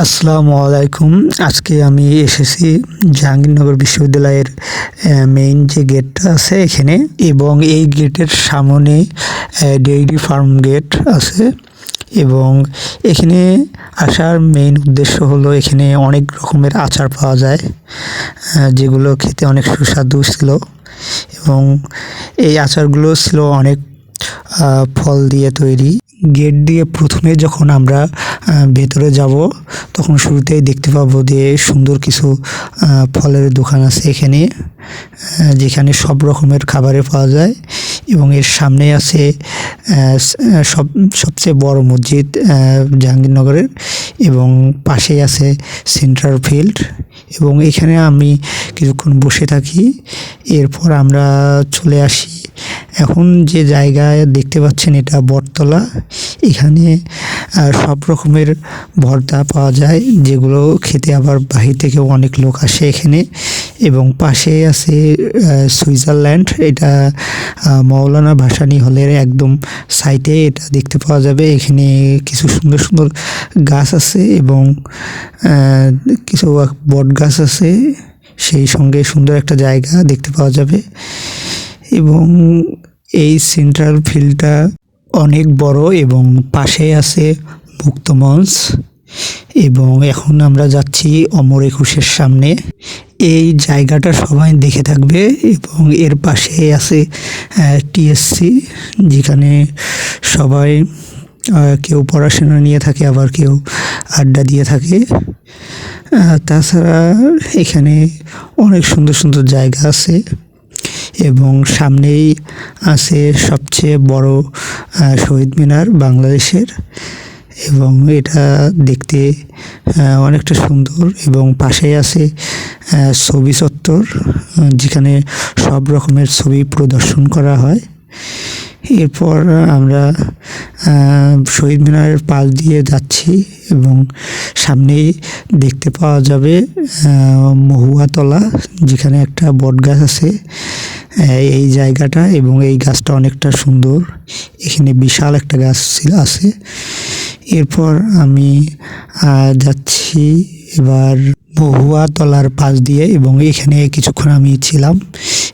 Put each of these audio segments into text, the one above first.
আসসালামু আলাইকুম। আজকে আমি এসেছি জাহাঙ্গীরনগর বিশ্ববিদ্যালয়ের মেইন যে গেটটা আছে এখানে, এবং এই গেটের সামনে ডেইরি ফার্ম গেট আছে। এবং এখানে আসার মেইন উদ্দেশ্য হলো এখানে অনেক রকমের আচার পাওয়া যায়, যেগুলো খেতে অনেক সুস্বাদু ছিল। এবং এই আচারগুলো ছিল অনেক ফল দিয়ে তৈরি। গেট দিয়ে প্রথমে যখন আমরা ভেতরে যাব তখন শুরুতেই দেখতে পাবো যে সুন্দর কিছু ফলের দোকান আছে এখানে, যেখানে সব রকমের খাবারে পাওয়া যায়। এবং এর সামনে আছে সবচেয়ে বড় মসজিদ জাহাঙ্গীরনগরের, এবং পাশেই আছে সেন্ট্রাল ফিল্ড। এবং এখানে আমি কিছুক্ষণ বসে থাকি, এরপর আমরা চলে আসি। এখন যে জায়গায় দেখতে পাচ্ছেন এটা বটতলা। এখানে সব রকমের ভর্তা পাওয়া যায়, যেগুলো খেতে আবার বাহির থেকেও অনেক লোক আসে এখানে। এবং পাশে আছে সুইজারল্যান্ড, এটা মৌলানা ভাসানী হলের একদম সাইডে এটা দেখতে পাওয়া যাবে। এখানে কিছু সুন্দর সুন্দর গাছ আছে এবং কিছু বট গাছ আছে, সেই সঙ্গে সুন্দর একটা জায়গা দেখতে পাওয়া যাবে। এবং এই সেন্ট্রাল ফিল্ডটা অনেক বড়, এবং পাশে আছে মুক্ত মঞ্চ। এবং এখন আমরা যাচ্ছি অমর একুশের সামনে। এই জায়গাটা সবাই দেখে থাকবে। এবং এর পাশে আছে টিএসসি, যেখানে সবাই কেউ পড়াশোনা নিয়ে থাকে, আবার কেউ আড্ডা দিয়ে থাকে। তাছাড়া এখানে অনেক সুন্দর সুন্দর জায়গা আছে, এবং সামনেই আছে সবচেয়ে বড় শহীদ মিনার বাংলাদেশের। এবং এটা দেখতে অনেকটা সুন্দর। এবং পাশেই আছে ছবি চত্বর, যেখানে সব রকমের ছবি প্রদর্শন করা হয়। এরপর আমরা শহীদ মিনারের পাশ দিয়ে যাচ্ছি, এবং সামনেই দেখতে পাওয়া যাবে মহুয়াতলা, যেখানে একটা বট গাছ আছে এই জায়গাটা। এবং এই গাছটা অনেকটা সুন্দর, এখানে বিশাল একটা গাছ আছে। এরপর আমি যাচ্ছি এবার মহুয়াতলার পাশ দিয়ে, এবং এখানে কিছুক্ষণ আমি ছিলাম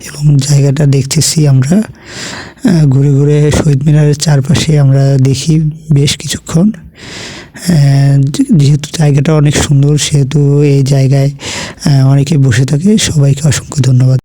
এবং জায়গাটা দেখতেছি। আমরা ঘুরে ঘুরে শহীদ মিনারের চারপাশে আমরা দেখি বেশ কিছুক্ষণ। যেহেতু জায়গাটা অনেক সুন্দর, সেহেতু এই জায়গায় অনেকে বসে থাকে। সবাইকে অসংখ্য ধন্যবাদ।